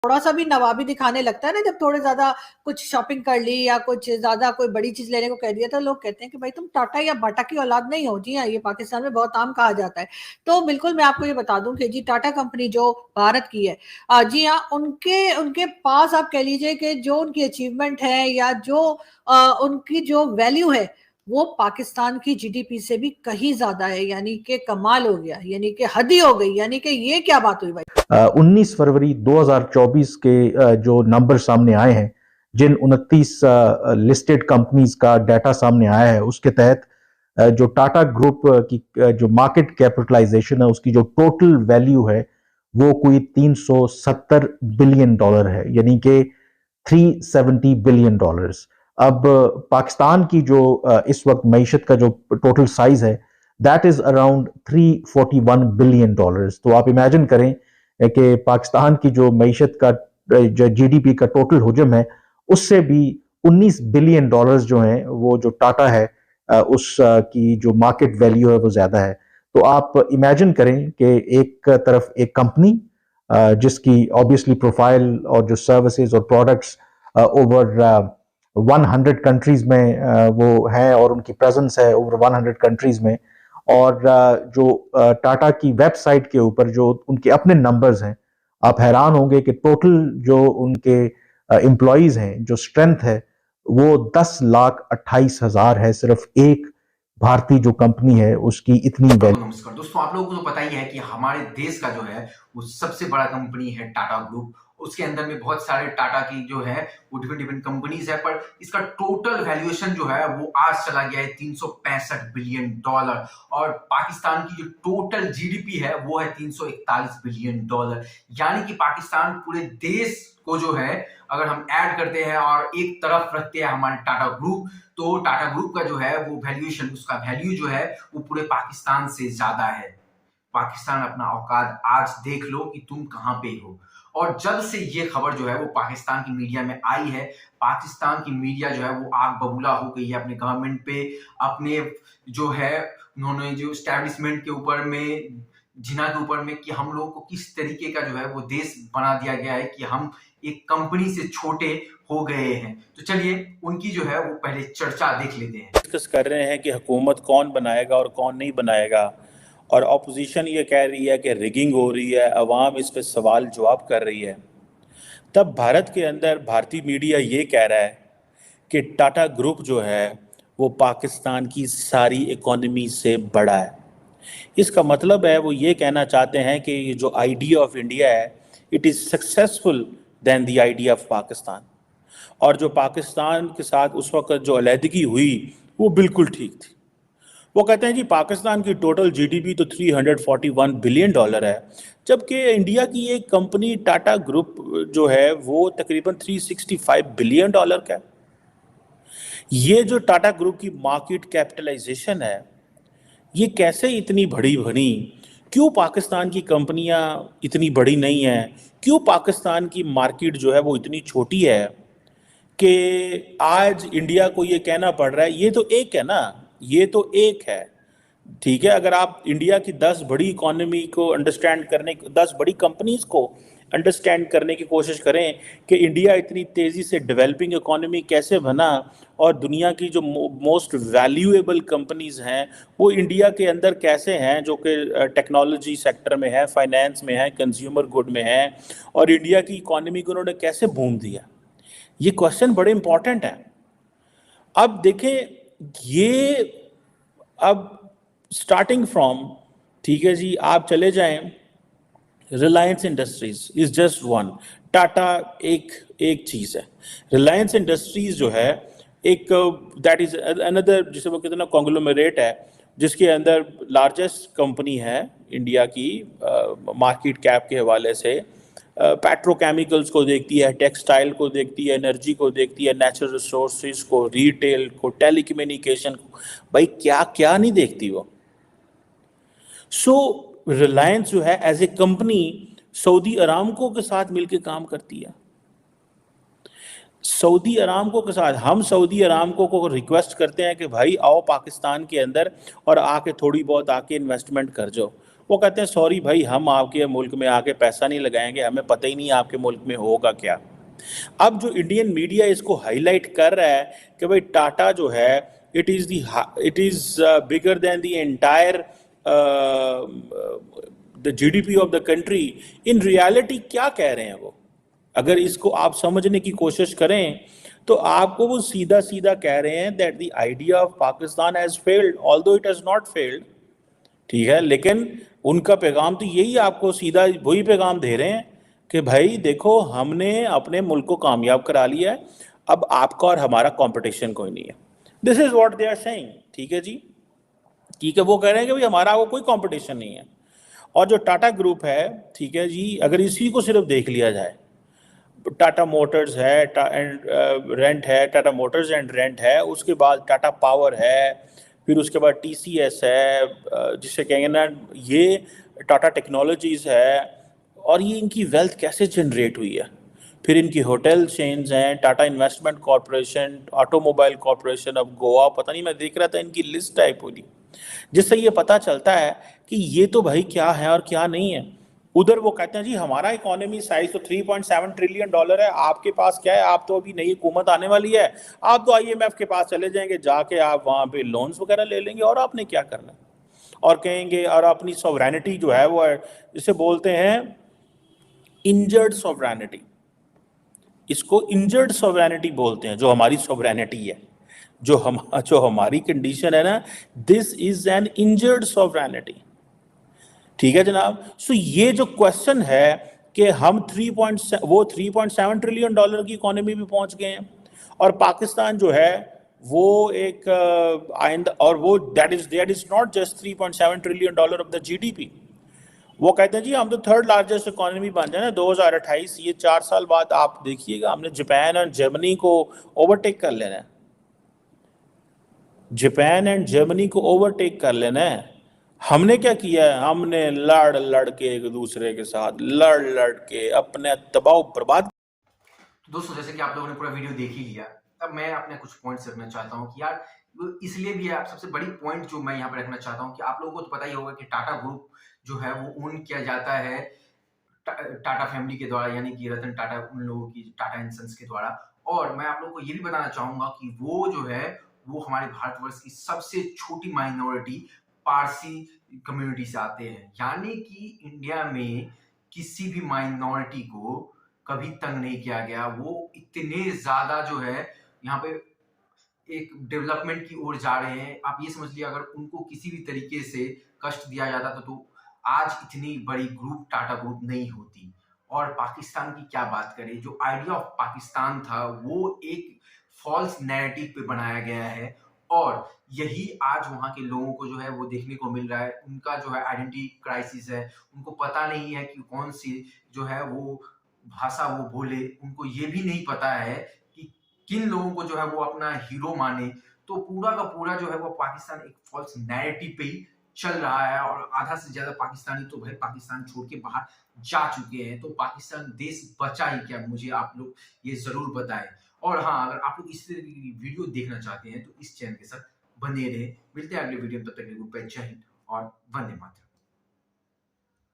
थोड़ा सा भी नवाबी दिखाने लगता है ना, जब थोड़े ज्यादा कुछ शॉपिंग कर ली या कुछ ज्यादा कोई बड़ी चीज लेने को कह दिया, तो लोग कहते हैं कि भाई तुम टाटा या बाटा की औलाद नहीं हो। जी हाँ, ये पाकिस्तान में बहुत आम कहा जाता है। तो बिल्कुल मैं आपको ये बता दूं कि जी टाटा कंपनी जो भारत की है, जी हाँ, उनके उनके पास आप कह लीजिए कि जो उनकी अचीवमेंट है या जो उनकी जो वैल्यू है, वो पाकिस्तान की जीडीपी से भी कहीं ज्यादा है। यानी कि कमाल हो गया, यानी कि हद ही हो गई। यानी कि ये क्या बात हुई भाई। 19 फरवरी 2024 के जो नंबर सामने आए हैं, जिन 29 लिस्टेड कंपनीज का डाटा सामने आया है, उसके तहत जो टाटा ग्रुप की जो मार्केट कैपिटलाइजेशन है, उसकी जो टोटल वैल्यू है वो कोई 370 बिलियन डॉलर है, यानी कि 370 बिलियन डॉलर्स। अब पाकिस्तान की जो इस वक्त मईशत का जो टोटल साइज है, that is around 341 billion dollars. तो आप इमेजिन करें कि पाकिस्तान की जो मईशत का जो जीडीपी का टोटल हुजम है, उससे भी 19 बिलियन डॉलर्स जो हैं, वो जो टाटा है उस की जो मार्केट वैल्यू है वो ज्यादा है। तो आप इमेजिन करें कि एक तरफ एक कंपनी जिसकी ऑब्वियसली प्रोफाइल और जो सर्विसेज और प्रोडक्ट्स ओवर 100 कंट्रीज में वो है, और उनकी प्रेजेंस है ओवर 100 कंट्रीज में, और जो टाटा की वेबसाइट के ऊपर जो उनके अपने नंबर्स हैं, आप हैरान होंगे कि टोटल जो उनके एम्प्लॉयज हैं, जो स्ट्रेंथ है, वो 10,28,000 है। सिर्फ एक भारतीय जो कंपनी है उसकी इतनी वैल्यू। नमस्कार दोस्तों, आप लोगों को तो पता ही है कि हमारे देश का जो है वो सबसे बड़ा कंपनी है टाटा ग्रुप। उसके अंदर में बहुत सारे टाटा की जो है वो डिफरेंट डिफरेंट कंपनीज है, पर इसका टोटल वैल्यूएशन जो है वो आज चला गया है 365 बिलियन डॉलर। और पाकिस्तान की जो टोटल जीडीपी है वो है 341 बिलियन डॉलर। यानी कि पाकिस्तान पूरे देश को जो है अगर हम ऐड करते हैं और एक तरफ रखते हैं हमारे टाटा ग्रुप, तो टाटा ग्रुप का जो है वो वैल्यूएशन, उसका वैल्यू जो है वो पूरे पाकिस्तान से ज्यादा है। पाकिस्तान अपना औकात आज देख लो कि तुम कहां पे हो। और जब से ये खबर जो है वो पाकिस्तान की मीडिया में आई है, पाकिस्तान की मीडिया जो है वो आग बबूला हो गई है अपने गवर्नमेंट पे, अपने जो है उन्होंने जो स्टैब्लिशमेंट के ऊपर में, जिना के ऊपर में, कि हम लोगों को किस तरीके का जो है वो देश बना दिया गया है कि हम एक कंपनी से छोटे हो गए हैं। तो चलिए उनकी जो है वो पहले चर्चा देख लेते हैं। डिस्कस कर रहे हैं कि हुकूमत कौन बनाएगा और कौन नहीं बनाएगा, और अपोजिशन ये कह रही है कि रिगिंग हो रही है, अवाम इस पे सवाल जवाब कर रही है। तब भारत के अंदर भारतीय मीडिया ये कह रहा है कि टाटा ग्रुप जो है वो पाकिस्तान की सारी इकोनॉमी से बड़ा है। इसका मतलब है वो ये कहना चाहते हैं कि ये जो आइडिया ऑफ इंडिया है, it is successful than the idea of Pakistan. और जो पाकिस्तान के साथ उस वक्त जो अलहदगी हुई वो बिल्कुल ठीक थी। वो कहते हैं जी पाकिस्तान की टोटल जीडीपी तो 341 बिलियन डॉलर है, जबकि इंडिया की एक कंपनी टाटा ग्रुप जो है वो तकरीबन 365 बिलियन डॉलर का है। ये जो टाटा ग्रुप की मार्केट कैपिटलाइजेशन है, ये कैसे इतनी बड़ी बनी? क्यों पाकिस्तान की कंपनियां इतनी बड़ी नहीं हैं? क्यों पाकिस्तान की मार्केट जो है वो इतनी छोटी है कि आज इंडिया को ये कहना पड़ रहा है? ये तो एक है ना, ये तो एक है, ठीक है। अगर आप इंडिया की 10 बड़ी इकोनॉमी को अंडरस्टैंड करने, 10 बड़ी कंपनीज को अंडरस्टैंड करने की कोशिश करें कि इंडिया इतनी तेज़ी से डेवलपिंग इकोनॉमी कैसे बना, और दुनिया की जो मोस्ट वैल्यूएबल कंपनीज हैं वो इंडिया के अंदर कैसे हैं, जो कि टेक्नोलॉजी सेक्टर में है, फाइनेंस में है, कंज्यूमर गुड में है, और इंडिया की इकोनॉमी को उन्होंने कैसे बूम दिया, ये क्वेश्चन बड़े इंपॉर्टेंट है। अब देखें, ये अब स्टार्टिंग फ्रॉम, ठीक है जी, आप चले जाएं, Reliance industries is just one, Tata एक एक चीज़ है। रिलायंस इंडस्ट्रीज जो है एक, दैट इज अनदर, जिसे वो कहते हैं ना कॉन्ग्लोमेरेट है, जिसके अंदर लार्जेस्ट कंपनी है इंडिया की मार्केट कैप के हवाले से। पेट्रोकेमिकल्स को देखती है, टेक्सटाइल को देखती है, एनर्जी को देखती है, नेचुरल रिसोर्सेज को, रिटेल को, टेलीकम्युनिकेशन को, भाई क्या क्या नहीं देखती वो। सो रिलायंस जो है as a company Saudi Aramco के साथ मिलकर काम करती है। सऊदी अरामको के साथ हम सऊदी अरामको को रिक्वेस्ट करते हैं कि भाई आओ पाकिस्तान के अंदर और आके थोड़ी बहुत आके इन्वेस्टमेंट कर जाओ। वो कहते हैं सॉरी भाई, हम आपके मुल्क में आके पैसा नहीं लगाएंगे, हमें पता ही नहीं आपके मुल्क में होगा क्या। अब जो इंडियन मीडिया इसको हाईलाइट कर रहा है कि भाई टाटा जो है it is bigger than the entire the GDP of the country, in reality क्या कह रहे हैं वो? अगर इसको आप समझने की कोशिश करें तो आपको वो सीधा सीधा कह रहे हैं that the idea of Pakistan has failed although it has not failed. ठीक है, लेकिन उनका पैगाम तो यही, आपको सीधा वही पैगाम दे रहे हैं कि भाई देखो हमने अपने मुल्क को कामयाब करा लिया है, अब आपका और हमारा कंपटीशन कोई नहीं है। This is what they are saying. ठीक है जी, ठीक है, वो कह रहे हैं कि भाई हमारा वो कोई कंपटीशन नहीं है। और जो टाटा ग्रुप है, ठीक है जी, अगर इसी को सिर्फ देख लिया जाए, टाटा मोटर्स है एंड रेंट है, टाटा मोटर्स एंड रेंट है, उसके बाद टाटा पावर है, फिर उसके बाद टीसीएस है, जिसे कहेंगे ना ये टाटा टेक्नोलॉजीज है, और ये इनकी वेल्थ कैसे जनरेट हुई है। फिर इनकी होटल चेन्स हैं, Tata investment corporation, automobile corporation of Goa, पता नहीं, मैं देख रहा था इनकी लिस्ट टाइप पूरी, जिससे ये पता चलता है कि ये तो भाई क्या है और क्या नहीं है। उधर वो कहते हैं जी हमारा इकोनॉमी साइज तो 3.7 ट्रिलियन डॉलर है, आपके पास क्या है, आप तो अभी नई हुकूमत आने वाली है, आप तो आईएमएफ के पास चले जाएंगे, जाके आप वहाँ पे लोन्स वगैरह ले लेंगे, और आपने क्या करना है। और कहेंगे और अपनी सॉवरेनिटी जो है वो जिसे बोलते हैं इंजर्ड सॉवरेनिटी, इसको इंजर्ड सॉवरेनिटी बोलते हैं, जो हमारी सॉवरेनिटी है, जो हमारी कंडीशन है ना, this is an injured sovereignty. ठीक है जनाब। सो ये जो क्वेश्चन है कि हम 3.7 ट्रिलियन डॉलर की इकोनॉमी में पहुंच गए हैं, और पाकिस्तान जो है वो एक और वो that is not just 3.7 trillion dollar of the GDP. वो कहते हैं जी हम तो थर्ड लार्जेस्ट इकोनॉमी बन जाए ना 2028, ये 4 साल बाद आप देखिएगा हमने जापान और जर्मनी को ओवरटेक कर लेना है, जापान एंड जर्मनी को ओवरटेक कर लेना है। हमने क्या किया है, हमने लड़ के एक दूसरे के साथ लड़ के अपने तबाह बर्बाद। दोस्तों जैसे कि आप लोगों ने पूरा वीडियो देख ही लिया, अब मैं अपने कुछ पॉइंट्स रखना चाहता हूँ कि यार इसलिए भी है, सबसे बड़ी पॉइंट जो मैं यहाँ पे रखना चाहता हूँ कि आप लोगों को तो पता ही होगा कि टाटा ग्रुप जो है वो ओन किया जाता है टाटा फैमिली के द्वारा, यानी कि रतन टाटा उन लोगों की टाटा एंड सन्स के द्वारा। और मैं आप लोगों को ये भी बताना चाहूंगा कि वो जो है वो हमारे भारतवर्ष की सबसे छोटी माइनॉरिटी पारसी कम्युनिटी से आते हैं, यानी कि इंडिया में किसी भी माइनॉरिटी को कभी तंग नहीं किया गया। वो इतने ज्यादा जो है यहाँ पे एक डेवलपमेंट की ओर जा रहे हैं। आप ये समझ लिया अगर उनको किसी भी तरीके से कष्ट दिया जाता तो आज इतनी बड़ी ग्रुप टाटा ग्रुप नहीं होती। और पाकिस्तान की क्या बात करें, जो आइडिया ऑफ पाकिस्तान था वो एक फॉल्स नैरेटिव पे बनाया गया है, और यही आज वहाँ के लोगों को जो है वो देखने को मिल रहा है। उनका जो है आइडेंटिटी क्राइसिस है, उनको पता नहीं है कि कौन सी जो है वो भाषा वो बोले, उनको ये भी नहीं पता है कि किन लोगों को जो है वो अपना हीरो माने। तो पूरा का पूरा जो है वो पाकिस्तान एक फॉल्स नैरेटिव पे ही चल रहा है, और आधा से ज्यादा पाकिस्तानी तो भाई पाकिस्तान छोड़ के बाहर जा चुके हैं। तो पाकिस्तान देश बचा ही क्या, मुझे आप लोग ये जरूर बताएं। और हाँ, अगर आप लोग इस तरह की वीडियो देखना चाहते हैं तो इस चैनल के साथ बने रहे। मिलते हैं अगले वीडियो में, तब तक के लिए जय हिंद और वंदे मातरम।